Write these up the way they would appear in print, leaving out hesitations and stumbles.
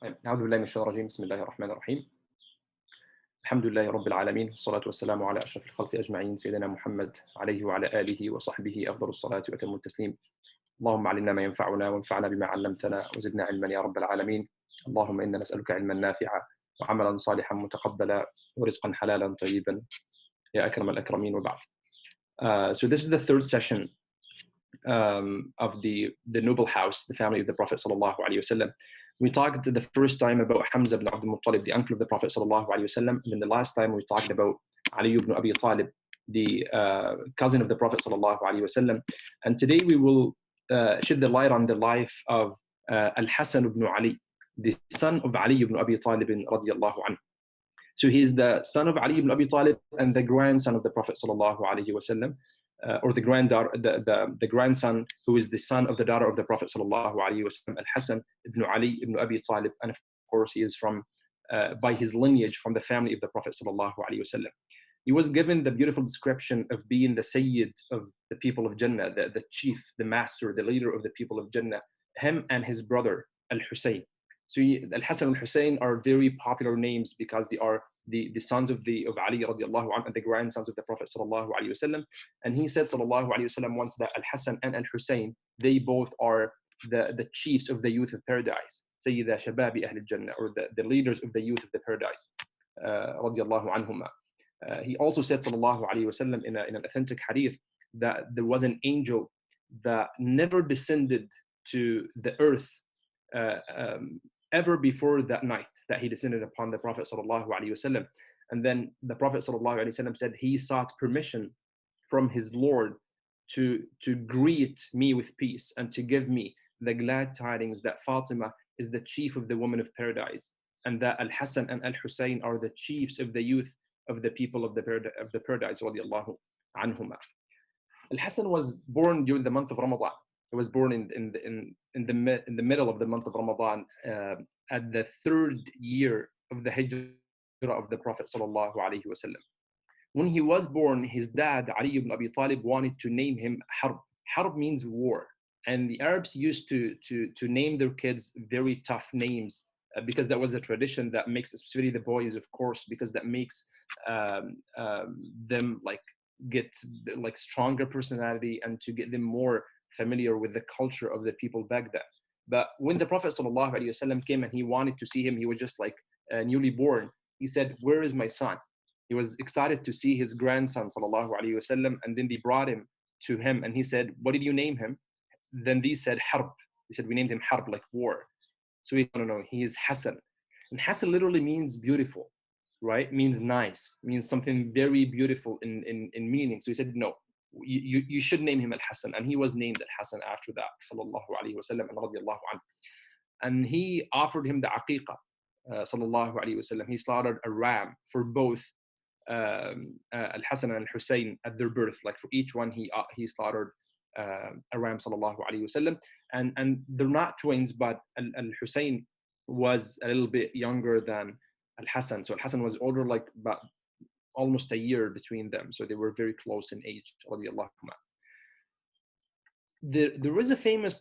طيب، أعوذ بالله من الشيطان الرجيم. بسم الله الرحمن الرحيم. الحمد لله رب العالمين، والصلاة والسلام على أشرف الخلق أجمعين، سيدنا محمد عليه وعلى آله وصحبه أفضل الصلاة وأتم التسليم. اللهم علمنا ما ينفعنا وانفعنا بما علمتنا وزدنا علما يا رب العالمين. اللهم إنا نسألك علما نافعا وعملا صالحا متقبلا ورزقا حلالا طيبا يا أكرم الأكرمين وبعد. So this is the third session of the noble house, the family of the Prophet sallallahu alaihi wasallam. We talked the first time about Hamza ibn Abdul Muttalib, the uncle of the Prophet sallallahu alaihi wasallam, and then the last time we talked about Ali ibn Abi Talib, the cousin of the Prophet sallallahu alaihi wasallam. And today we will shed the light on the life of Al-Hasan ibn Ali, the son of Ali ibn Abi Talib radiyallahu anhu. So he's the son of Ali ibn Abi Talib and the grandson of the Prophet sallallahu alaihi wasallam, or the granddaughter, the grandson who is the son of the daughter of the Prophet sallallahu alaihi wasallam, Al-Hasan ibn Ali ibn Abi Talib, and of course he is from by his lineage from the family of the Prophet sallallahu alaihi wasallam. He was given the beautiful description of being the Sayyid of the people of Jannah, the chief, the master, the leader of the people of Jannah. Him and his brother Al-Husayn. So Al-Hasan and Al-Husayn are very popular names because they are the sons of Ali radiallahu anhu and the grandsons of the Prophet sallallahu alaihi wasallam. And he said sallallahu alaihi wasallam once that Al-Hasan and Al-Husayn, they both are the chiefs of the youth of paradise. Sayyida shababi ahl al-Jannah, or the leaders of the youth of the paradise. Radiallahu anhuma. He also said sallallahu alaihi wasallam in an authentic hadith that there was an angel that never descended to the earth ever before that night that he descended upon the Prophet sallallahu alaihi wasallam. And then the Prophet sallallahu alaihi wasallam said he sought permission from his Lord to greet me with peace and to give me the glad tidings that Fatima is the chief of the women of paradise, and that Al-Hasan and Al-Husayn are the chiefs of the youth of the people of the paradise radiallahu anhuma. Al-Hasan was born during the month of Ramadan. He was born in the middle of the month of Ramadan, at the third year of the Hijrah of the Prophet sallallahu alaihi wasallam. When he was born, his dad Ali ibn Abi Talib wanted to name him Harb. Harb means war, and the Arabs used to name their kids very tough names because that was the tradition that makes, especially the boys, of course, because that makes them get stronger personality and to get them more familiar with the culture of the people back then. But when the Prophet ﷺ came and he wanted to see him, he was just newly born. He said, "Where is my son?" He was excited to see his grandson ﷺ, and then they brought him to him and he said, "What did you name him?" Then they said, "Harb." He said, "We named him Harb, like war." So he said, "No, he is Hasan." And Hasan literally means beautiful, right? Means nice, means something very beautiful in meaning. So he said, "No, you should name him Al-Hasan." And he was named Al-Hasan after that, sallallahu alaihi wasallam and radiallahu anhu. And he offered him the aqiqah, sallallahu alaihi wasallam. He slaughtered a ram for both Al-Hasan and Al-Husayn at their birth. Like for each one, he slaughtered a ram, sallallahu alaihi wasallam. And they're not twins, but Al-Husayn was a little bit younger than Al-Hasan. So Al-Hasan was older, like about almost a year between them. So they were very close in age, radiallahu anhu. There is a famous,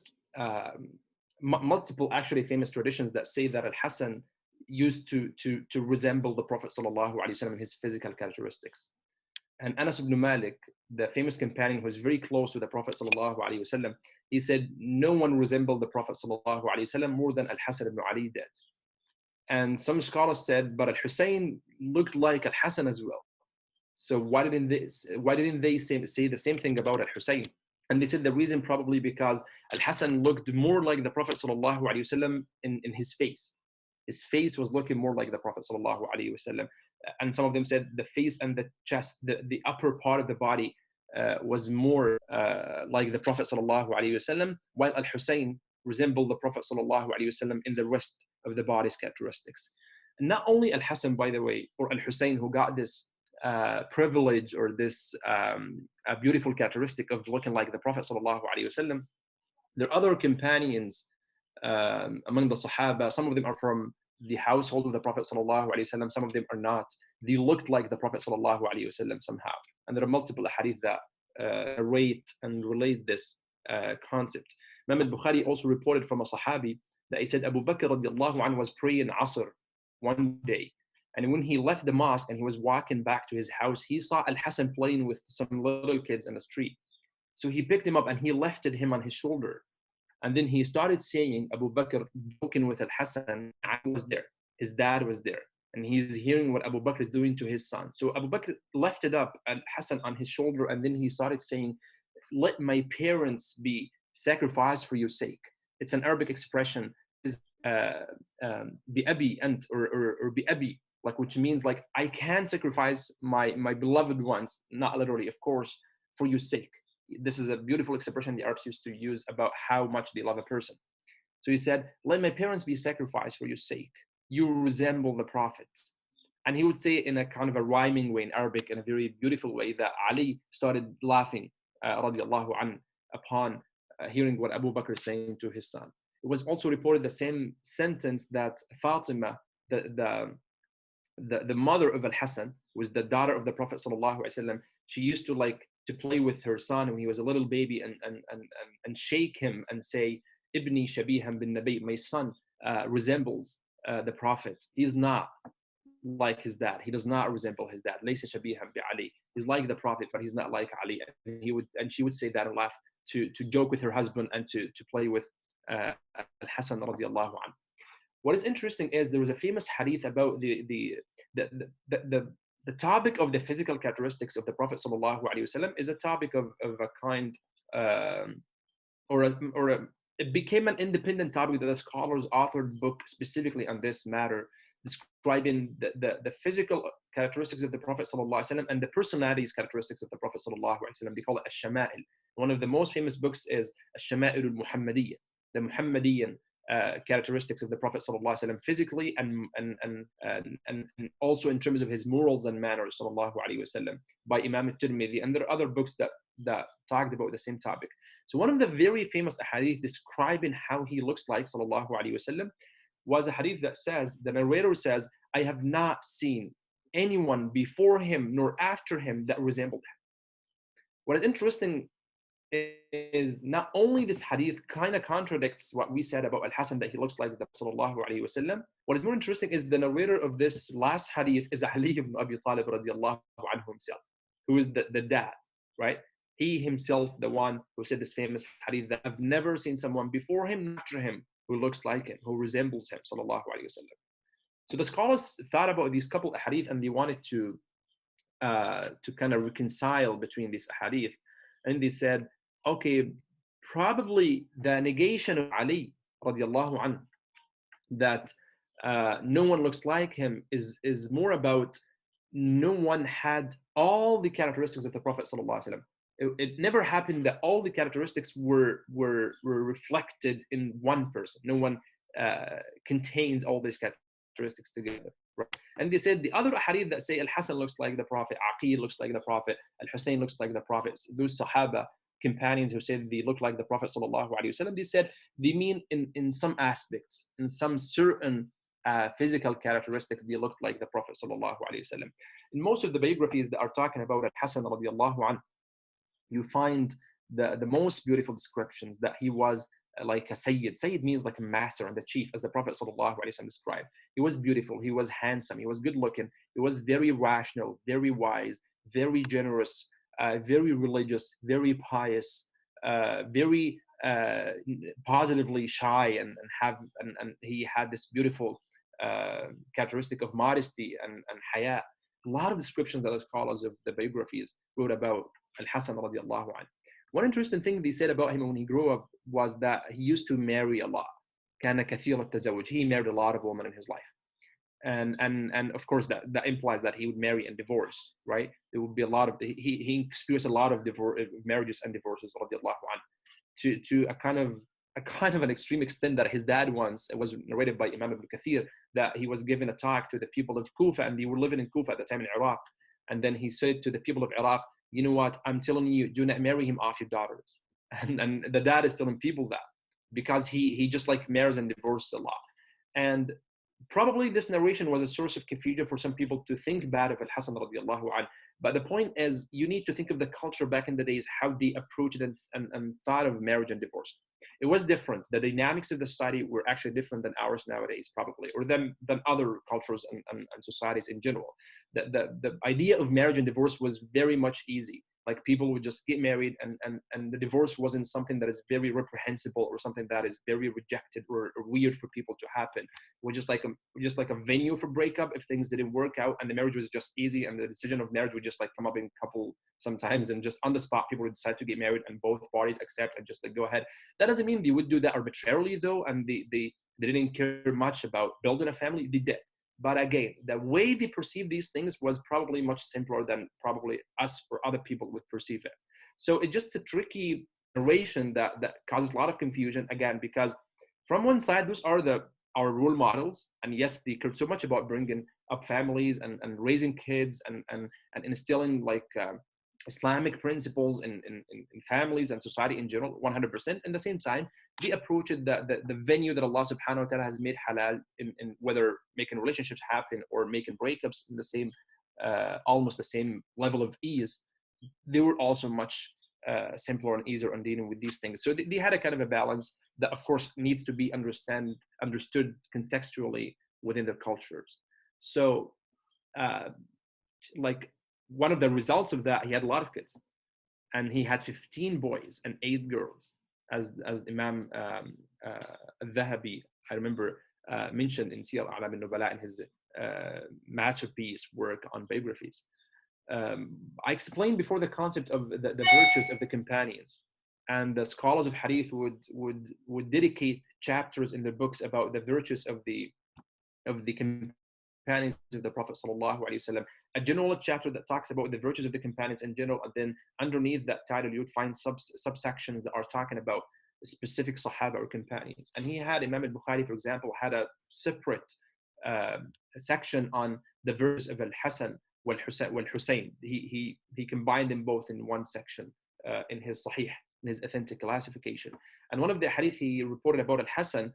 multiple actually famous traditions that say that Al-Hasan used to resemble the Prophet sallallahu alaihi wasallam in his physical characteristics. And Anas ibn Malik, the famous companion who was very close to the Prophet sallallahu alaihi wasallam, he said no one resembled the Prophet sallallahu alaihi wasallam more than Al-Hasan ibn Ali did. And some scholars said, but Al-Husayn looked like Al-Hasan as well. So why didn't they say the same thing about Al-Husayn? And they said the reason probably because Al-Hasan looked more like the Prophet sallallahu alaihi wasallam in his face. His face was looking more like the Prophet sallallahu alaihi wasallam. And some of them said the face and the chest, the upper part of the body was more like the Prophet sallallahu alaihi wasallam, while Al-Husayn resembled the Prophet sallallahu alaihi wasallam in the rest of the body's characteristics. And not only Al-Hasan, by the way, or Al-Husayn, who got this privilege or this beautiful characteristic of looking like the Prophet sallallahu alaihi wasallam, there are other companions among the Sahaba. Some of them are from the household of the Prophet sallallahu alaihi wasallam. Some of them are not. They looked like the Prophet sallallahu alaihi wasallam somehow. And there are multiple hadith that rate and relate this concept. Imam al-Bukhari also reported from a Sahabi that he said Abu Bakr radiallahu anhu was praying Asr one day. And when he left the mosque and he was walking back to his house, he saw Al-Hasan playing with some little kids in the street. So he picked him up and he lifted him on his shoulder. And then he started saying, Abu Bakr, joking with Al-Hasan, I was there. His dad was there. And he's hearing what Abu Bakr is doing to his son. So Abu Bakr lifted up Al-Hasan on his shoulder, and then he started saying, let my parents be sacrificed for your sake. It's an Arabic expression, is bi-abi ant, or bi-abi, like, which means like I can sacrifice my beloved ones, not literally, of course, for your sake. This is a beautiful expression the Arabs used to use about how much they love a person. So he said, let my parents be sacrificed for your sake. You resemble the Prophet. And he would say it in a kind of a rhyming way in Arabic, in a very beautiful way, that Ali started laughing, radiallahu an, upon hearing what Abu Bakr is saying to his son. It was also reported the same sentence that Fatima, the mother of Al-Hasan, was the daughter of the Prophet sallallahu alaihi wasallam. She used to like to play with her son when he was a little baby and shake him and say, Ibni shabihan bin Nabi, my son resembles the Prophet. He's not like his dad. He does not resemble his dad. Laysa shabihan bi Ali. He's like the Prophet, but he's not like Ali. And she would say that and laugh to joke with her husband and to play with Al-Hasan radiallahu anhu. What is interesting is there was a famous hadith about the topic of the physical characteristics of the Prophet sallallahu alaihi wasallam is a topic of a kind it became an independent topic that the scholars authored book specifically on this matter, describing the physical characteristics of the Prophet sallallahu alaihi wasallam and the personalities characteristics of the Prophet sallallahu alaihi wasallam. They call it Ash-Shama'il. One of the most famous books is Ash-Shama'il al-Muhammadiyya, the Muhammadiyan characteristics of the Prophet sallallahu alaihi wasallam physically and also in terms of his morals and manners sallallahu alaihi wasallam, by Imam al-Tirmidhi. And there are other books that talked about the same topic. So one of the very famous hadith describing how he looks like sallallahu alaihi wasallam was a hadith that says, the narrator says, I have not seen anyone before him nor after him that resembled him. What is interesting is not only this hadith kind of contradicts what we said about Al-Hasan, that he looks like the sallallahu alaihi wasallam. What is more interesting is the narrator of this last hadith is Ali ibn Abi Talib radiallahu anhu himself, who is the dad, right? He himself, the one who said this famous hadith that I've never seen someone before him and after him who looks like him, who resembles him, sallallahu alaihi wasallam. So the scholars thought about these couple of hadith and they wanted to kind of reconcile between these hadith, and they said, okay, probably the negation of Ali radiallahu anhu, that no one looks like him, is more about no one had all the characteristics of the Prophet sallallahu alaihi wasallam. It never happened that all the characteristics were reflected in one person. No one contains all these characteristics together. Right? And they said the other hadith that say Al-Hasan looks like the Prophet, Aqil looks like the Prophet, Al-Hussein looks like the Prophet, those Sahaba companions who said they look like the Prophet sallallahu alaihi wasallam, they said they mean in some aspects, in some certain physical characteristics, they looked like the Prophet sallallahu alaihi wasallam. In most of the biographies that are talking about Al-Hasan radiallahu anhu, you find the most beautiful descriptions that he was like a Sayyid. Sayyid means like a master and the chief, as the Prophet ﷺ described. He was beautiful, he was handsome, he was good looking, he was very rational, very wise, very generous, very religious, very pious, very positively shy, and he had this beautiful characteristic of modesty and haya. A lot of descriptions that the scholars of the biographies wrote about Al-Hasan radiallahu anhu. One interesting thing they said about him when he grew up was that he used to marry a lot. كان كثير التزوج. He married a lot of women in his life. And of course that implies that he would marry and divorce, right? There would be a lot of, he experienced a lot of marriages and divorces radiallahu anhu, to a kind of an extreme extent that his dad once, it was narrated by Imam Ibn Kathir, that he was giving a talk to the people of Kufa, and they were living in Kufa at the time in Iraq. And then he said to the people of Iraq, you know what, I'm telling you, do not marry him off your daughters. And the dad is telling people that because he just like marries and divorces a lot. And probably this narration was a source of confusion for some people to think bad of Al-Hasan radiallahu anhu. But the point is, you need to think of the culture back in the days, how they approached and thought of marriage and divorce. It was different. The dynamics of the society were actually different than ours nowadays, probably, or than other cultures and societies in general. The idea of marriage and divorce was very much easy. Like people would just get married, and the divorce wasn't something that is very reprehensible or something that is very rejected or weird for people to happen. It was just like a venue for breakup if things didn't work out, and the marriage was just easy, and the decision of marriage would just like come up in couple sometimes, and just on the spot people would decide to get married and both parties accept and just like go ahead. That doesn't mean they would do that arbitrarily though, and they didn't care much about building a family. They did. But again, the way they perceive these things was probably much simpler than probably us or other people would perceive it. So it's just a tricky narration that causes a lot of confusion, again, because from one side, those are our role models. And yes, they care so much about bringing up families and raising kids and instilling like Islamic principles in families and society in general, 100%. At the same time, they approach it the venue that Allah subhanahu wa ta'ala has made halal in whether making relationships happen or making breakups in the same, almost the same level of ease. They were also much simpler and easier on dealing with these things. So they had a kind of a balance that, of course, needs to be understood contextually within their cultures. So, like, one of the results of that, he had a lot of kids, and he had 15 boys and 8 girls, as Imam al-Dhahabi, I remember, mentioned in Siyar A'lam al-Nubala in his masterpiece work on biographies. I explained before the concept of the virtues of the companions, and the scholars of hadith would dedicate chapters in their books about the virtues of the companions of the Prophet sallallahu alaihi wasallam. A general chapter that talks about the virtues of the companions in general, and then underneath that title you would find subsections that are talking about specific Sahaba or companions. And he had, Imam al-Bukhari, for example, had a separate section on the verse of Al-Hasan wal-Husayn. He combined them both in one section in his Sahih, in his authentic classification. And one of the hadith he reported about Al-Hasan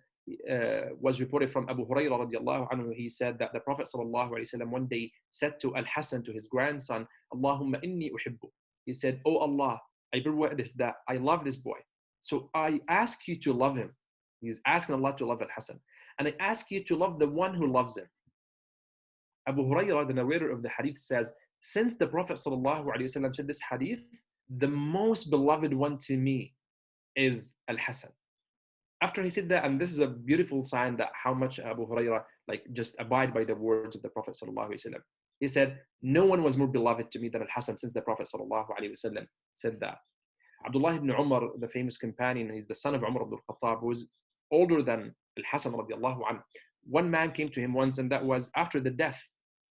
was reported from Abu Hurairah radiallahu anhu. He said that the Prophet sallallahu alaihi wasallam one day said to Al-Hasan, to his grandson, Allahumma inni uhibbu. He said, oh Allah, I bear witness that I love this boy. So I ask you to love him. He's asking Allah to love Al-Hasan. And I ask you to love the one who loves him. Abu Hurairah, the narrator of the hadith, says, since the Prophet sallallahu alaihi wasallam said this hadith, the most beloved one to me is Al-Hasan. After he said that, and this is a beautiful sign that how much Abu Hurairah like just abide by the words of the Prophet sallallahu alaihi wasallam. He said, no one was more beloved to me than Al-Hasan since the Prophet sallallahu alaihi wasallam said that. Abdullah ibn Umar, the famous companion, he's the son of Umar ibn al-Khattab, was older than Al-Hasan radiallahu anhu. One man came to him once, and that was after the death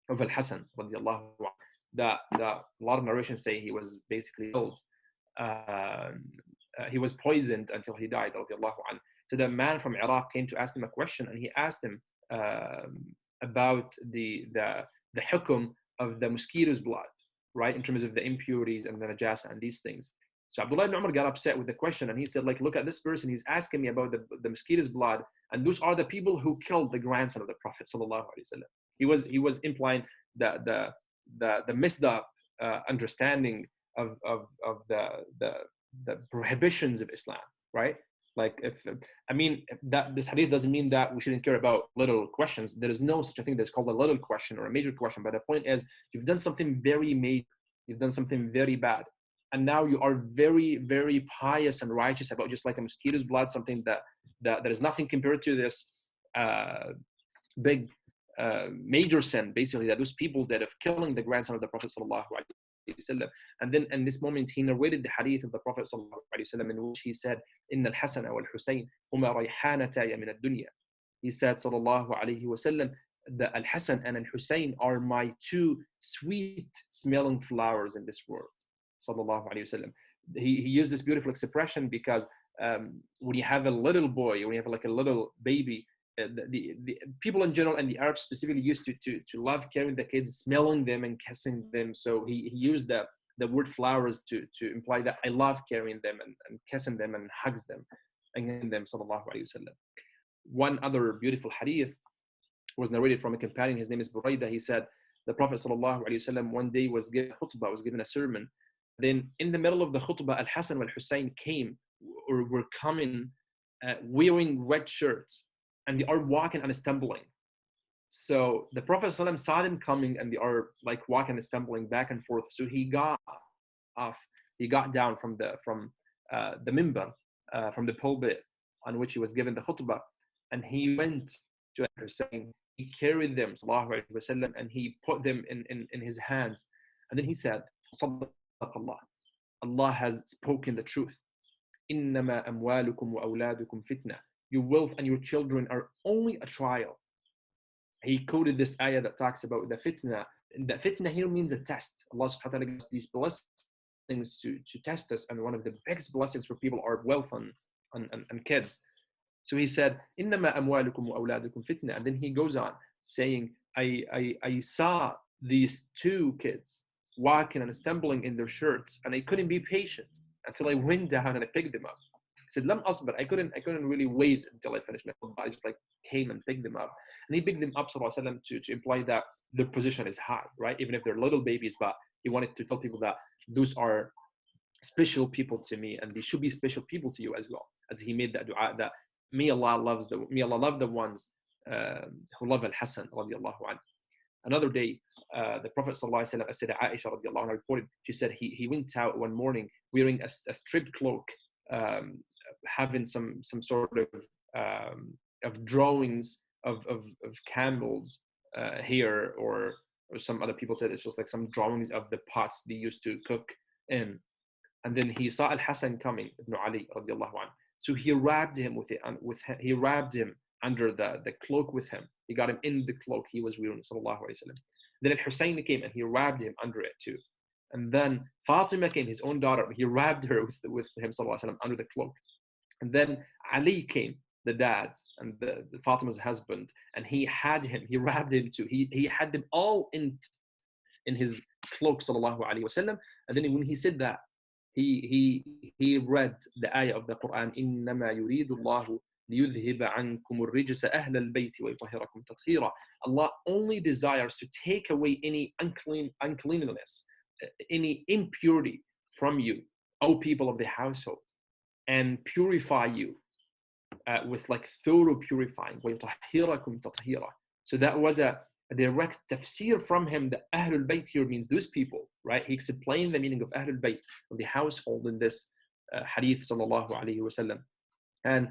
of Al-Hasan radiallahu anhu. A lot of narrations say he was basically killed. He was poisoned until he died radiallahu anhu. So the man from Iraq came to ask him a question, and he asked him about the hukum of the mosquito's blood, right, in terms of the impurities and the najasa and these things. So Abdullah ibn Umar got upset with the question, and he said, like, look at this person, he's asking me about the mosquito's blood, and those are the people who killed the grandson of the Prophet sallallahu alaihi wasallam. He was implying the messed up understanding of the prohibitions of Islam, right? Like, that this hadith doesn't mean that we shouldn't care about little questions. There is no such a thing that's called a little question or a major question. But the point is, you've done something very major, you've done something very bad, and now you are very, very pious and righteous about just like a mosquito's blood, something that is nothing compared to this big major sin, basically, that those people that of killing the grandson of the Prophet sallallahu alaihi wasallam. And then in this moment he narrated the hadith of the Prophet sallallahu alaihi wasallam, in which he said, Inna al-Hasan wal-Husayn huma rayhanataya min ad-dunya. He said sallallahu alaihi wasallam, the Al-Hasan and Al-Husayn are my 2 sweet smelling flowers in this world. Sallallahu alaihi wasallam. He used this beautiful expression because when you have a little boy, when you have like a little baby, the people in general and the Arabs specifically used to love carrying the kids, smelling them and kissing them. So he used the word flowers to imply that I love carrying them and kissing them and hugs them and them, sallallahu alaihi wasallam. One other beautiful hadith was narrated from a companion. His name is Buraidah. He said the Prophet sallallahu alaihi wasallam one day was given khutbah, was given a sermon. Then in the middle of the khutbah, Al-Hasan wal-Husayn came or were coming wearing red shirts, and they are walking and stumbling. So the Prophet ﷺ saw them coming, and they are like walking and stumbling back and forth. So he got off, he got down from the minbar, from the pulpit on which he was given the khutbah, and he went to Hussein. He carried them, sallallahu alaihi wasallam, and he put them in his hands. And then he said, Sadaqallah, Allah has spoken the truth. إنما أموالكم وأولادكم فتنة. Your wealth and your children are only a trial. He quoted this ayah that talks about the fitna. And the fitna here means a test. Allah subhanahu wa ta'ala gives these blessings to test us, and one of the biggest blessings for people are wealth and kids. So he said, إنما أموالكم وأولادكم فتنة. And then he goes on saying, I saw these two kids walking and stumbling in their shirts, and I couldn't be patient until I went down and I picked them up. He said, Lam asbar, I couldn't really wait until I finished my khutbah. I just like came and picked them up. And he picked them up, sallallahu alaihi wasallam, to imply that their position is high, right? Even if they're little babies, but he wanted to tell people that those are special people to me, and they should be special people to you as well. As he made that dua, that may Allah love the ones who love Al-Hasan radiallahu anhu. Another day, the Prophet ﷺ, as said Aisha radiallahu anha reported, she said he went out one morning wearing a stripped cloak, having some sort of drawings of camels here, or some other people said it's just like some drawings of the pots they used to cook in. And then he saw Al-Hasan coming, Ibn Ali radiallahu anhu. So he wrapped him he wrapped him under the cloak with him. He got him in the cloak he was wearing, sallallahu alaihi wasallam. Then Al-Hussein came and he wrapped him under it too. And then Fatima came, his own daughter, he wrapped her with him, sallallahu alaihi wasallam, under the cloak. And then Ali came, the dad, and the Fatima's husband, and he wrapped him too. He had them all in his cloak, sallallahu alaihi wasallam. And then when he said that, he read the ayah of the Quran, إنما يريد الله ليذهب عنكم الرجس أهل البيت ويطهركم تطهيرا. Allah only desires to take away any uncleanliness, any impurity from you, O people of the household, and purify you with like thorough purifying. ويطهركم تطهيرا. So that was a direct tafsir from him. The Ahlul Bayt here means those people, right? He explained the meaning of Ahlul Bayt, of the household, in this hadith, sallallahu alaihi wasallam. And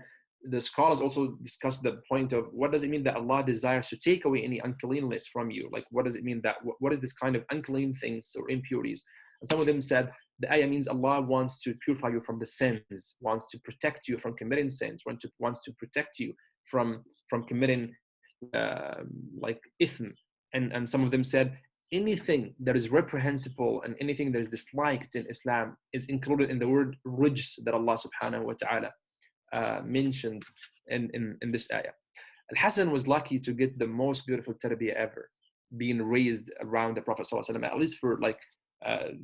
the scholars also discussed the point of what does it mean that Allah desires to take away any uncleanness from you? Like, what does it mean that, what is this kind of unclean things or impurities? And some of them said the ayah means Allah wants to purify you from the sins, wants to protect you from committing sins, wants to protect you from committing like ithm. And some of them said anything that is reprehensible and anything that is disliked in Islam is included in the word rijs that Allah subhanahu wa ta'ala mentioned in this ayah. Al-Hasan was lucky to get the most beautiful tarbiyah ever, being raised around the Prophet ﷺ, at least for like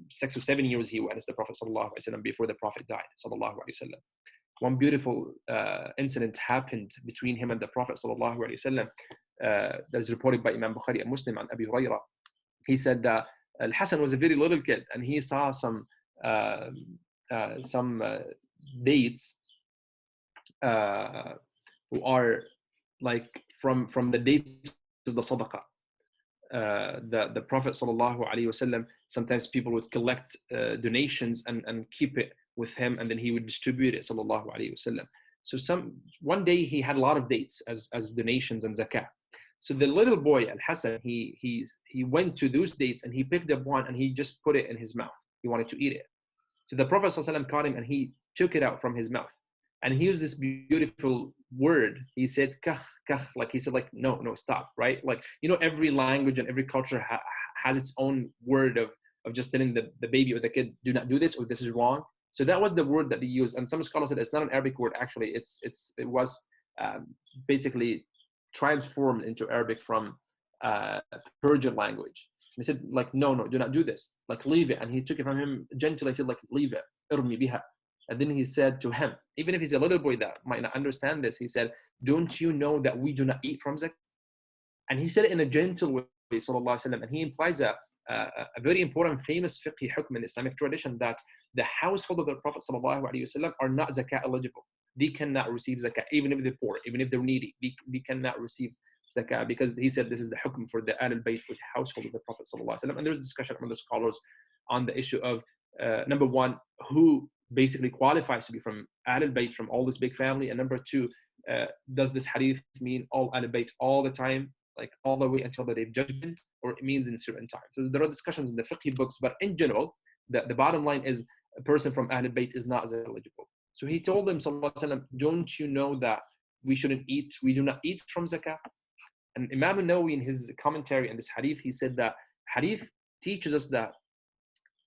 6 or 7 years he witnessed the Prophet ﷺ before the Prophet died, sallallahu alaihi wasallam. One beautiful incident happened between him and the Prophet sallallahu alaihi wasallam, that is reported by Imam Bukhari and Muslim and Abi Hurairah. He said that Al-Hasan was a very little kid, and he saw some dates who are like from the dates to the sadaqah. The Prophet sallallahu alaihi wasallam, sometimes people would collect donations and keep it with him, and then he would distribute it, sallallahu alaihi wasallam. So one day he had a lot of dates as donations and zakah. So the little boy Al-Hasan, he went to those dates and he picked up one and he just put it in his mouth. He wanted to eat it. So the Prophet sallallahu alaihi wasallam caught him and he took it out from his mouth. And he used this beautiful word. He said, "Kach, kach," like he said, like, no, stop, right? Like, you know, every language and every culture has its own word of just telling the baby or the kid, do not do this, or this is wrong. So that was the word that they used. And some scholars said it's not an Arabic word, actually. It was basically transformed into Arabic from Persian language. He said, like, no, do not do this. Like, leave it. And he took it from him gently. He said, like, leave it. Irmi biha. And then he said to him, even if he's a little boy that might not understand this, he said, don't you know that we do not eat from zakah? And he said it in a gentle way, sallallahu alaihi wasallam. And he implies a very important, famous fiqh hukm in Islamic tradition, that the household of the Prophet ﷺ are not zakah eligible. They cannot receive zakah, even if they're poor, even if they're needy. They cannot receive zakah, because he said this is the hukm for the Ahl al-Bayt, for the household of the Prophet ﷺ. And there's discussion among the scholars on the issue of number one, who basically qualifies to be from Ahl al-Bayt, from all this big family, and number two, does this hadith mean all Ahl al-Bayt all the time, like all the way until the day of judgment, or it means in certain times? So there are discussions in the fiqh books, but in general, the bottom line is a person from Ahl al-Bayt is not eligible. So he told them, sallallahu alaihi wasallam, don't you know that we shouldn't eat, we do not eat from zakah? And Imam al-Nawawi, in his commentary on this hadith, he said that hadith teaches us that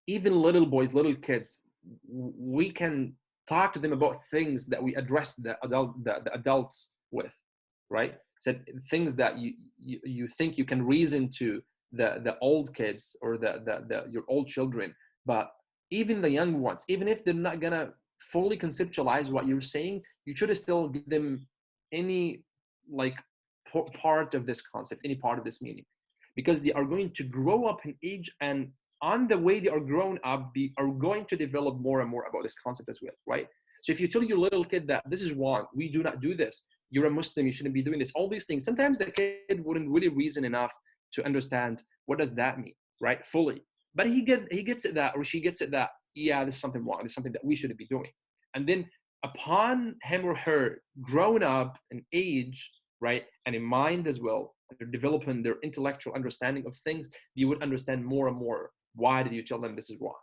even little boys, little kids, we can talk to them about things that we address the adults with, right? So things that you think you can reason to the old kids or your old children, but even the young ones, even if they're not gonna fully conceptualize what you're saying, you should still give them any like part of this concept, any part of this meaning, because they are going to grow up in age, and on the way they are growing up, they are going to develop more and more about this concept as well, right? So if you tell your little kid that this is wrong, we do not do this, you're a Muslim, you shouldn't be doing this, all these things, sometimes the kid wouldn't really reason enough to understand what does that mean, right, fully. But he gets it that, or she gets it that, yeah, this is something wrong, this is something that we shouldn't be doing. And then upon him or her growing up in age, right, and in mind as well, they're developing their intellectual understanding of things, you would understand more and more why did you tell them this is wrong.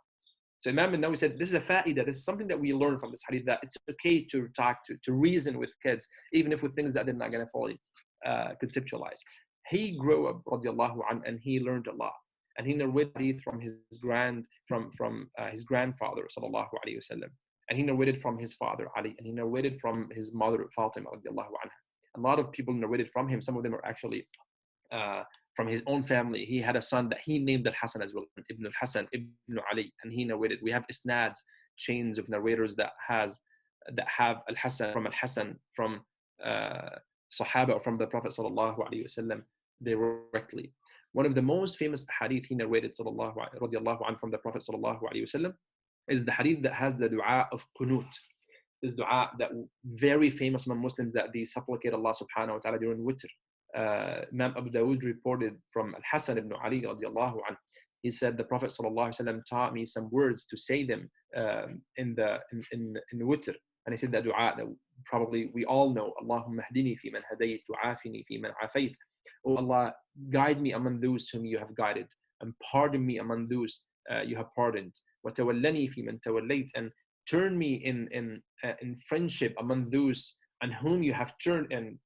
So Imam al-Nawawi said this is a fa'idah, this is something that we learn from this hadith, that it's okay to talk to reason with kids, even if with things that they're not going to fully conceptualize. He grew up, radiallahu anhu, and he learned a lot. And he narrated hadith from his grandfather, sallallahu alayhi wasallam. And he narrated from his father, Ali, and he narrated from his mother, Fatima, radiallahu anha. A lot of people narrated from him. Some of them are actually from his own family. He had a son that he named Al-Hasan as well, Ibn Al-Hasan, Ibn Ali, and he narrated. We have isnads, chains of narrators that have Al-Hasan from Sahaba, or from the Prophet sallallahu alaihi wasallam directly. One of the most famous hadith he narrated, radiallahu anhu, from the Prophet sallallahu alaihi wasallam, is the hadith that has the dua of qunut. This dua that very famous among Muslims, that they supplicate Allah subhanahu wa ta'ala during witr. Imam Abu Dawood reported from Al-Hasan ibn Ali radiallahu anhu. He said the Prophet sallallahu alaihi wasallam taught me some words to say them in the witr. And he said that dua that probably we all know. Allahumma hdini fi man hadayt, wa'afini fi man afayt. Oh Allah, guide me among those whom you have guided, and pardon me among those you have pardoned. وَتَوَلَّنِي فِي مَنْ تَوَلَّيْتَ, and turn me in friendship among those on whom you have turned in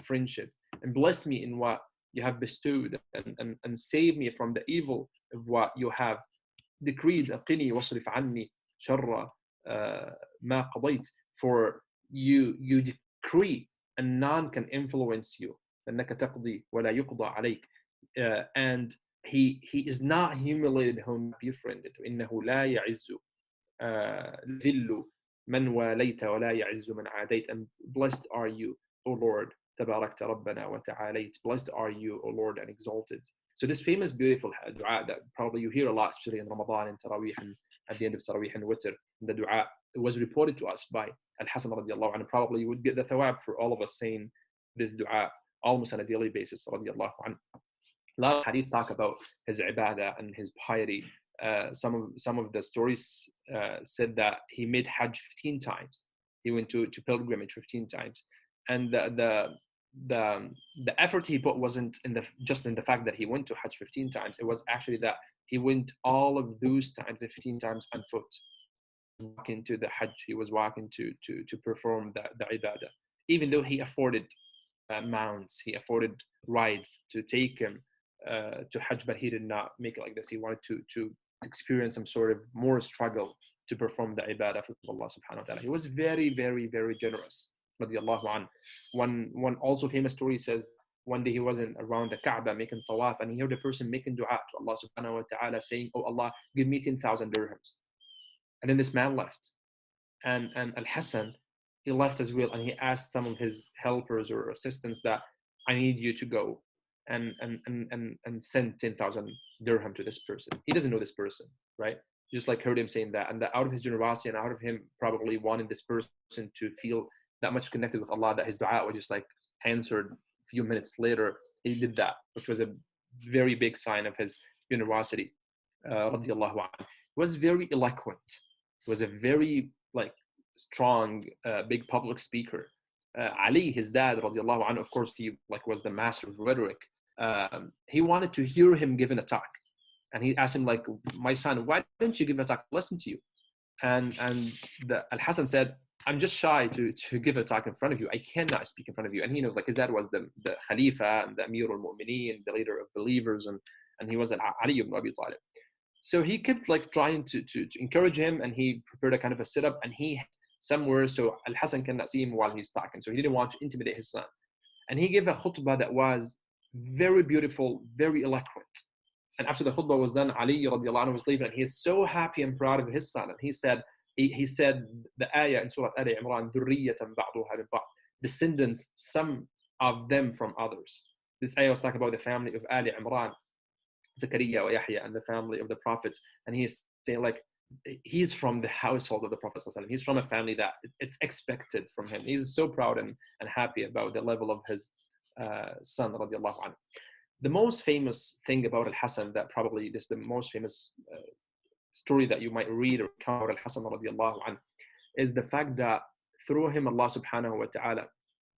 friendship, and bless me in what you have bestowed, and save me from the evil of what you have decreed. أقني واصرف عني شر ما قضيت, for you decree and none can influence you. أنك تقضي ولا يقضى عليك, and he is not humiliated whom you befriended. إنه لا يعز ذل من واليت ولا يعز من عاديت, and blessed are you, O Lord, تباركت ربنا وتعاليت, blessed are you, O Lord, and exalted. So this famous beautiful dua that probably you hear a lot, especially in Ramadan and Taraweeh, and at the end of Taraweeh and Witr, the dua, it was reported to us by Al-Hasan radiallahu anhu. Probably you would get the thawab for all of us saying this dua almost on a daily basis, radiallahu anhu. A lot of hadith talk about his ibadah and his piety. Some of the stories said that he made Hajj 15 times. He went to pilgrimage 15 times, and the effort he put wasn't just in the fact that he went to Hajj 15 times. It was actually that he went all of those times, 15 times on foot, walking to the Hajj. He was walking to perform the ibadah, even though he afforded mounts, he afforded rides to take him to Hajj, but he did not make it like this. He wanted to experience some sort of more struggle to perform the ibadah for Allah subhanahu wa ta'ala. He was very, very, very generous, radiallahu anhu. One also famous story says one day he wasn't around the Kaaba making tawaf, and he heard a person making dua to Allah subhanahu wa ta'ala saying, oh Allah, give me 10,000 dirhams. And then this man left. And Al-Hasan, he left as well, and he asked some of his helpers or assistants that I need you to go and send 10,000 dirham to this person. He doesn't know this person, right? just like heard him saying that, and that out of his generosity and out of him probably wanting this person to feel that much connected with Allah, that his dua was just like answered a few minutes later, he did that, which was a very big sign of his generosity. Radiallahu anhu. He was very eloquent. He was a very like strong, big public speaker. Ali, his dad, radiallahu anhu, of course, he like was the master of rhetoric. He wanted to hear him give an talk, and he asked him like, "My son, why don't you give a talk? Listen to you." And Al-Hasan said, "I'm just shy to give a talk in front of you. I cannot speak in front of you." And he knows like his dad was the Khalifa and the Amir al-Mu'mineen, the leader of believers, and he was Ali ibn Abi Talib. So he kept like trying to encourage him, and he prepared a kind of a setup, and he somewhere so Al-Hasan cannot see him while he's talking. So he didn't want to intimidate his son. And he gave a khutbah that was very beautiful, very eloquent. And after the khutbah was done, Ali radiallahu anhu was leaving, and he is so happy and proud of his son. And he said the ayah in Surah Al Imran, ذُرِّيَّةً بَعْضُهَا مِنْ بَعْضٍ, descendants, some of them from others. This ayah was talking about the family of Ali Imran, Zakaria wa Yahya, and the family of the prophets. And he's saying like, he's from the household of the Prophet. He's from a family that it's expected from him. He's so proud and happy about the level of his son, radiallahu anhu. The most famous thing about Al-Hasan, that probably is the most famous story that you might read or count about Al-Hasan radiallahu anhu, is the fact that through him Allah subhanahu wa ta'ala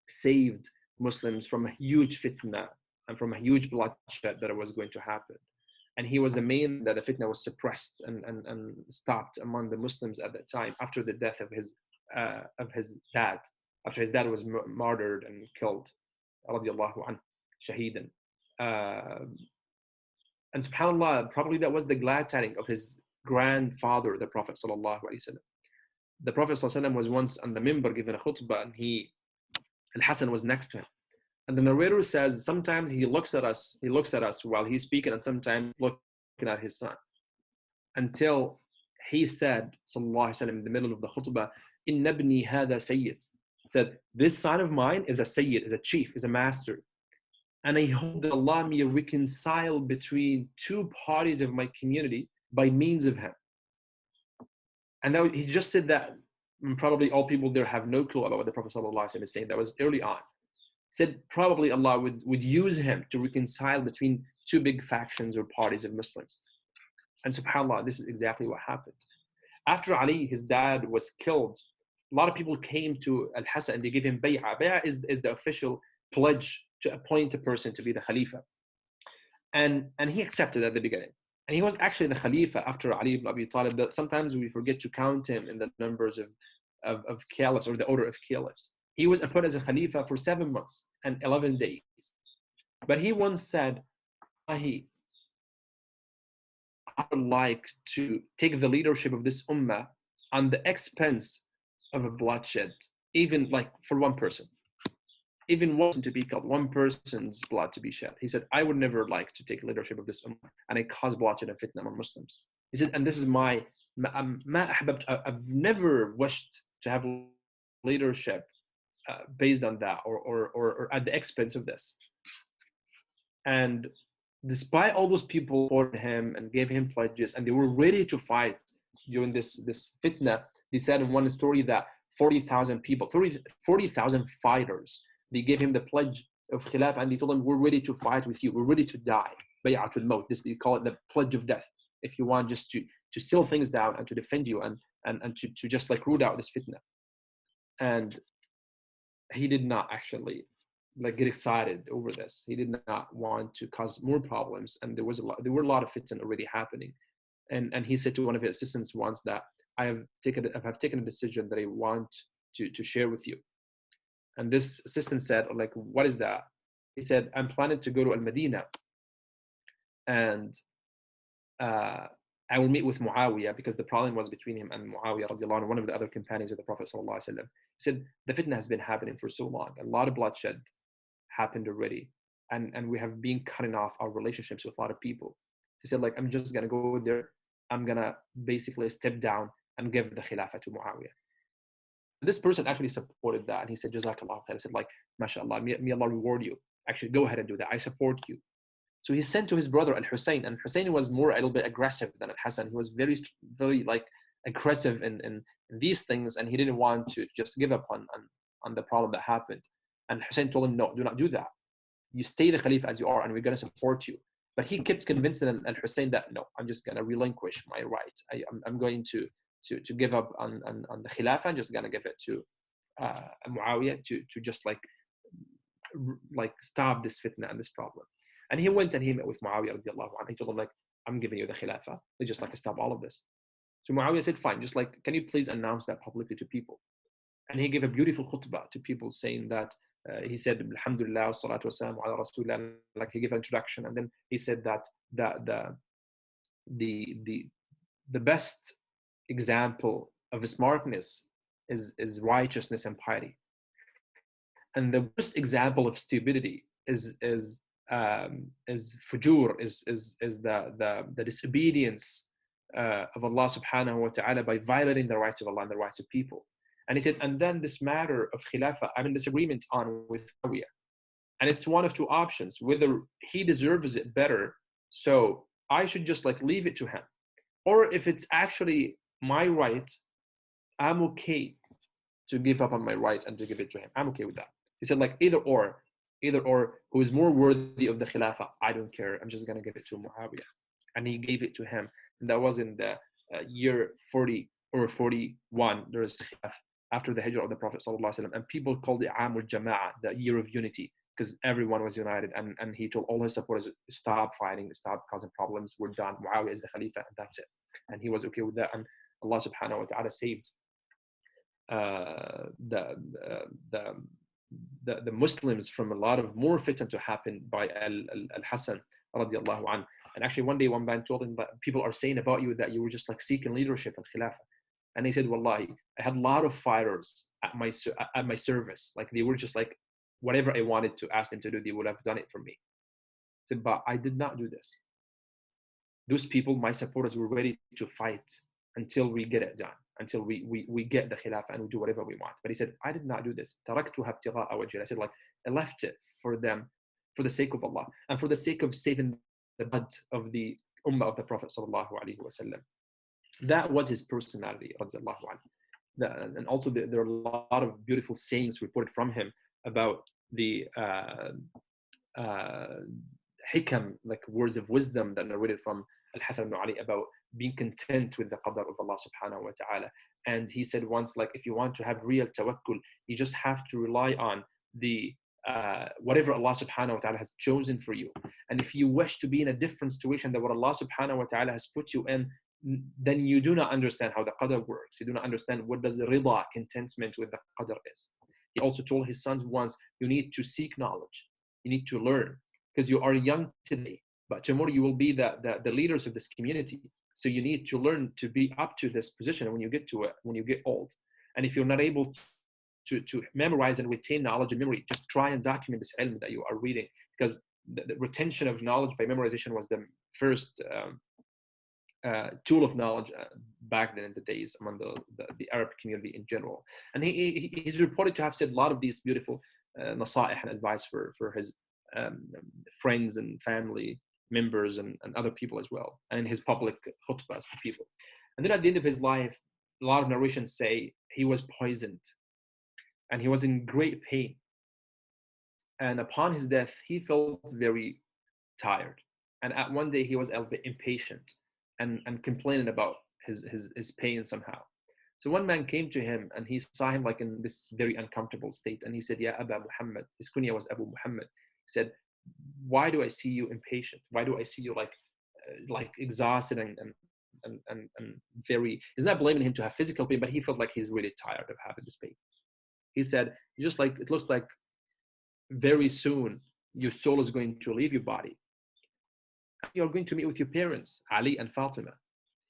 saved Muslims from a huge fitna and from a huge bloodshed that was going to happen. And he was the main that the fitna was suppressed and stopped among the Muslims at that time after the death of his dad, after his dad was martyred and killed, radiallahu anhu, shaheedan. And subhanAllah, probably that was the glad tidings of his grandfather, the Prophet sallallahu alaihi wasallam. The Prophet sallallahu alaihi wasallam was once on the minbar giving a khutbah, and Al-Hasan was next to him. And the narrator says sometimes he looks at us while he's speaking, and sometimes looking at his son. Until he said, sallallahu alaihi wasallam, in the middle of the khutbah, "Inna ibni hada sayyid." Said, "This son of mine is a sayyid, is a chief, is a master. And I hope that Allah may reconcile between two parties of my community by means of him." And that, he just said that, and probably all people there have no clue about what the Prophet ﷺ is saying. That was early on. Said probably Allah would use him to reconcile between two big factions or parties of Muslims. And subhanAllah, this is exactly what happened. After Ali, his dad, was killed, a lot of people came to Al-Hasan and they gave him bay'ah. Bay'ah is the official pledge to appoint a person to be the Khalifa. And he accepted at the beginning. And he was actually the Khalifa after Ali ibn Abi Talib. That sometimes we forget to count him in the numbers of caliphs or the order of caliphs. He was appointed as a Khalifa for 7 months and 11 days. But he once said, I would like to take the leadership of this ummah on the expense of a bloodshed, even like for one person. Even one to be killed, one person's blood to be shed. He said, I would never like to take leadership of this ummah and I cause bloodshed and fitna among Muslims. He said, and this is I've never wished to have leadership based on that or at the expense of this. And despite all those people supported him and gave him pledges, and they were ready to fight during this fitna, they said in one story that 40,000 people, 40,000 fighters, they gave him the pledge of khilaf, and they told him, we're ready to fight with you, we're ready to die. Bay'atul Maut, this they call it the pledge of death, if you want just to seal things down and to defend you and to just like root out this fitna. And he did not actually like get excited over this. He did not want to cause more problems, and there were a lot of fitna already happening. And he said to one of his assistants once that I have taken a decision that I want to share with you. And this assistant said, like, what is that? He said, I'm planning to go to Al-Madinah, and I will meet with Muawiyah, because the problem was between him and Muawiyah radiallahu anhu, one of the other companions of the Prophet sallallahu alaihi wasallam. He said, the fitna has been happening for so long. A lot of bloodshed happened already. And we have been cutting off our relationships with a lot of people. He said, like, I'm just going to go there. I'm going to basically step down and give the khilafah to Muawiyah. This person actually supported that. And he said, Jazakallah khair. I said, like, mashallah, may Allah reward you. Actually, go ahead and do that. I support you. So he sent to his brother Al-Hussein, and Hussein was more a little bit aggressive than Al-Hasan. He was very like aggressive in these things, and he didn't want to just give up on the problem that happened. And Hussein told him, no, do not do that. You stay the Khalifa as you are, and we're going to support you. But he kept convincing Al-Hussein that, no, I'm just going to relinquish my right. I'm going to give up on the Khilafah. I'm just going to give it to Muawiyah to just like stop this fitna and this problem. And he went and he met with Muawiyah radiallahu anhu. He told him, like, I'm giving you the Khilafah. They just like stop all of this. So Muawiyah said, fine, just like, can you please announce that publicly to people? And he gave a beautiful khutbah to people saying that, he said, Alhamdulillah, salatu wasalam ala Rasulullah, like he gave an introduction. And then he said that the best example of smartness is righteousness and piety. And the worst example of stupidity is fujur, is the disobedience of Allah subhanahu wa ta'ala by violating the rights of Allah and the rights of people. And he said, and then this matter of khilafah, I'm in disagreement on with Muawiyah. And it's one of two options, whether he deserves it better, so I should just like leave it to him. Or if it's actually my right, I'm okay to give up on my right and to give it to him. I'm okay with that. He said, like, either or, who is more worthy of the khilafah, I don't care. I'm just going to give it to Muawiyah. And he gave it to him. And that was in the year 40 or 41. There's khilaf after the hijrah of the Prophet ﷺ. And people called it Amul Jama'ah, the year of unity, because everyone was united. And he told all his supporters, stop fighting, stop causing problems. We're done. Muawiyah is the khalifa, and that's it. And he was okay with that. And Allah subhanahu wa ta'ala saved the Muslims from a lot of more fitan to happen by Al-Hasan radiallahu anhu. And actually one man told him that people are saying about you that you were just like seeking leadership and khilafah. And he said, wallahi, I had a lot of fighters at my service. Like they were just like, whatever I wanted to ask them to do, they would have done it for me. He said, but I did not do this. Those people, my supporters, were ready to fight until we get it done, until we get the khilafah and we do whatever we want. But he said, I did not do this. I said, like, I left it for them, for the sake of Allah, and for the sake of saving the blood of the ummah of the Prophet sallallahu alaihi wasallam. That was his personality, radiallahu anhu. And also there are a lot of beautiful sayings reported from him about the hikam, like words of wisdom that narrated from Al-Hasan ibn Ali about being content with the qadar of Allah subhanahu wa ta'ala. And he said once, like, if you want to have real tawakkul, you just have to rely on the whatever Allah subhanahu wa ta'ala has chosen for you. And if you wish to be in a different situation than what Allah subhanahu wa ta'ala has put you in, then you do not understand how the qadar works. You do not understand what does the rida, contentment with the qadar is. He also told his sons once, you need to seek knowledge. You need to learn, because you are young today, but tomorrow you will be the leaders of this community. So you need to learn to be up to this position when you get to it, when you get old. And if you're not able to memorize and retain knowledge and memory, just try and document this ilm that you are reading, because the retention of knowledge by memorization was the first tool of knowledge back then in the days among the Arab community in general. And he's reported to have said a lot of these beautiful nasa'ih and advice for his friends and family members and other people as well, and in his public khutbahs to people. And then at the end of his life, a lot of narrations say he was poisoned and he was in great pain. And upon his death, he felt very tired. And at one day he was a bit impatient and complaining about his pain somehow. So one man came to him and he saw him like in this very uncomfortable state. And he said, Ya Aba Muhammad, his kunya was Abu Muhammad. He said, why do I see you impatient? Why do I see you like exhausted and very, he's not blaming him to have physical pain, but he felt like he's really tired of having this pain. He said, just like, it looks like very soon your soul is going to leave your body. You're going to meet with your parents, Ali and Fatima.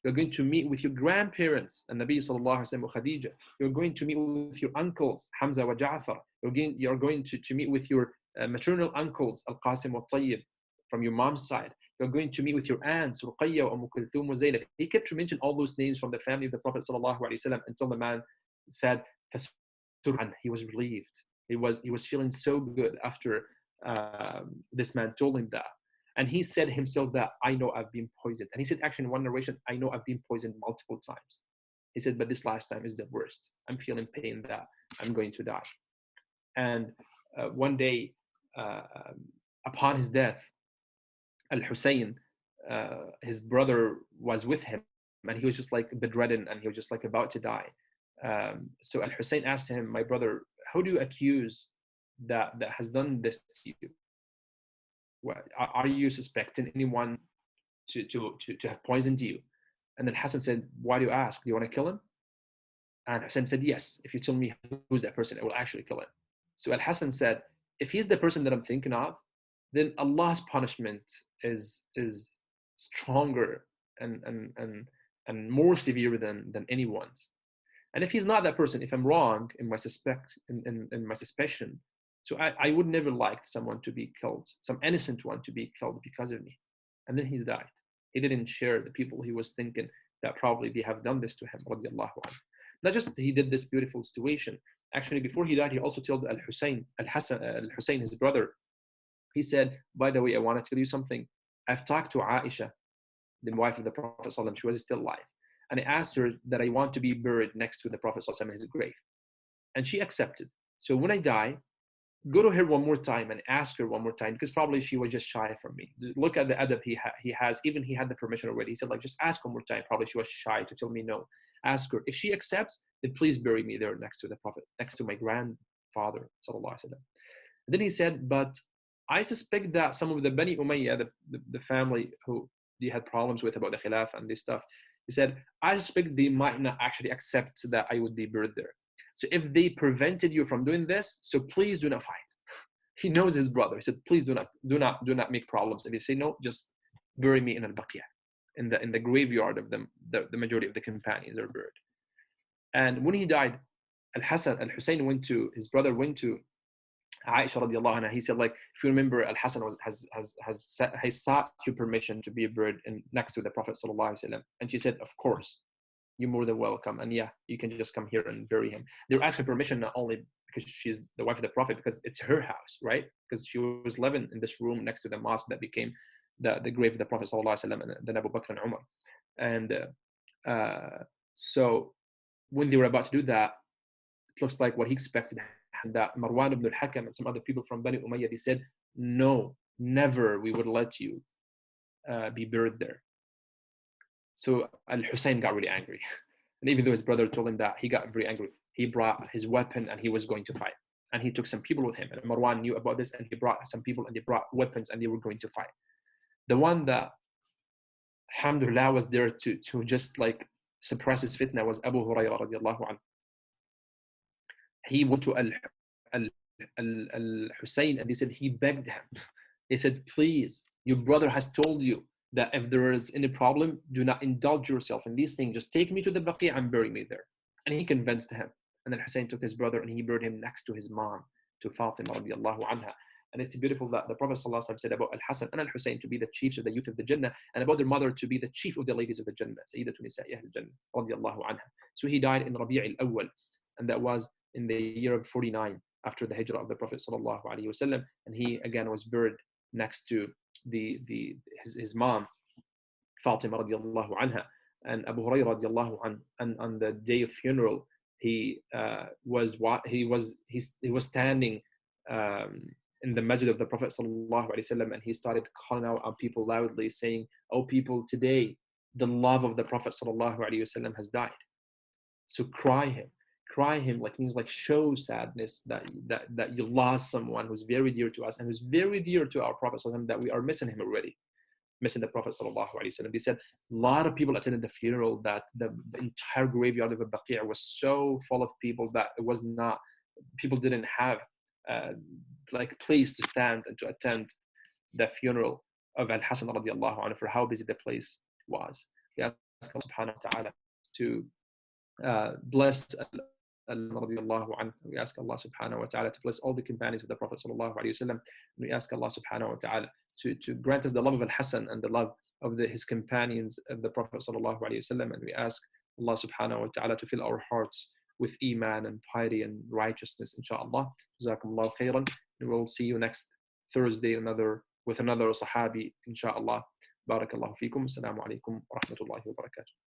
You're going to meet with your grandparents, and Nabi sallallahu alaihi wasallam, Khadija. You're going to meet with your uncles, Hamza wa Ja'far. You're going to meet with your maternal uncles, Al-Qasim wa Tayyib, from your mom's side. You're going to meet with your aunts, Ruqayya wa Kulthum wa Zaynab. He kept to mention all those names from the family of the Prophet sallallahu alaihi wasallam until the man said, he was relieved. He was feeling so good after this man told him that. And he said himself that I know I've been poisoned. And he said, actually, in one narration, I know I've been poisoned multiple times. He said, but this last time is the worst. I'm feeling pain that I'm going to die. And one day, upon his death, Al-Hussein, his brother was with him, and he was just like bedridden, and he was just like about to die. So Al-Hussein asked him, my brother, who do you accuse that has done this to you? Are you suspecting anyone to have poisoned you? And then Hassan said, why do you ask? Do you want to kill him? And Hussein said, yes, if you tell me who's that person, I will actually kill him. So Al-Hassan said, if he's the person that I'm thinking of, then Allah's punishment is stronger and more severe than anyone's. And if he's not that person, if I'm wrong in my my suspicion, so I would never like someone to be killed, some innocent one to be killed because of me. And then he died. He didn't share the people he was thinking that probably they have done this to him, radiallahu anhu. Not just he did this beautiful situation. Actually, before he died, he also told Al-Hussein, his brother, he said, by the way, I want to tell you something. I've talked to Aisha, the wife of the Prophet ﷺ. She was still alive. And I asked her that I want to be buried next to the Prophet ﷺ in his grave. And she accepted. So when I die, go to her one more time and ask her one more time, because probably she was just shy from me. Look at the adab he has. Even he had the permission already. He said, like, just ask one more time. Probably she was shy to tell me no. Ask her. If she accepts, then please bury me there next to the Prophet, next to my grandfather, sallallahu alaihi wasallam. Then he said, but I suspect that some of the Bani Umayyah, the family who they had problems with about the Khilaf and this stuff, he said, I suspect they might not actually accept that I would be buried there. So if they prevented you from doing this, so please do not fight. He knows his brother. He said, please do not make problems. If they say no, just bury me in al-Baqiyah, in the graveyard of them. The majority of the companions are buried. And when he died, Al-Hussein his brother went to Aisha radiallahu anha. He said, like, if you remember, Al-Hassan has sought your permission to be buried next to the Prophet sallallahu alaihi wasallam. And she said, of course, you're more than welcome. And yeah, you can just come here and bury him. They were asking permission not only because she's the wife of the Prophet, because it's her house, right? Because she was living in this room next to the mosque that became the grave of the Prophet sallallahu alaihi wasallam, and then Abu Bakr and Umar. And so when they were about to do that, it looks like what he expected, that Marwan ibn al-Hakam and some other people from Bani Umayyah, they said, no, never we would let you be buried there. So Al-Hussein got really angry. And even though his brother told him that, he got very angry. He brought his weapon and he was going to fight. And he took some people with him. And Marwan knew about this, and he brought some people and they brought weapons and they were going to fight. The one that, alhamdulillah, was there to just like suppress his fitna was Abu Hurairah radiallahu anhu. He went to Al-Hussein and he said, he begged him. He said, please, your brother has told you that if there is any problem, do not indulge yourself in these things. Just take me to the Baqi and bury me there. And he convinced him. And then Hussein took his brother and he buried him next to his mom, to Fatima radiallahu anha. And it's beautiful that the Prophet ﷺ said about Al-Hasan and Al-Hussein to be the chiefs of the youth of the Jannah, and about their mother to be the chief of the ladies of the Jannah, Sayyidatu Nisa'i Ahl Jannah radiallahu anha. So he died in Rabi' al-Awwal, and that was in the year of 49 after the hijrah of the Prophet sallallahu alaihi wasallam. And he again was buried next to his mom, Fatima radiallahu anha. And Abu Hurairah radiallahu anhu, and on the day of funeral, he was standing in the masjid of the Prophet sallallahu alaihi wasallam, and he started calling out on people loudly, saying, "Oh people, today the love of the Prophet sallallahu alaihi wasallam has died. So cry him, like, means like show sadness that you lost someone who's very dear to us and who's very dear to our Prophet sallallahu alaihi wasallam, that we are missing him already." Missing the Prophet sallallahu alaihi wasallam. They said a lot of people attended the funeral, that the entire graveyard of Baqi' was so full of people that it was not, people didn't have like a place to stand and to attend the funeral of Al-Hasan radiallahu anhu, for how busy the place was. We ask Allah subhanahu wa ta'ala to bless radiallahu anhu. We ask Allah subhanahu wa ta'ala to bless all the companions of the Prophet sallallahu alaihi wasallam. We ask Allah subhanahu wa ta'ala to grant us the love of Al-Hasan and the love of his companions of the Prophet sallallahu alaihi wasallam. And we ask Allah subhanahu wa ta'ala to fill our hearts with iman and piety and righteousness, inshallah. Jazakumullahu khairan. And we'll see you next Thursday, another with another Sahabi, inshallah. بارك الله فيكم. السلام عليكم ورحمة الله وبركاته.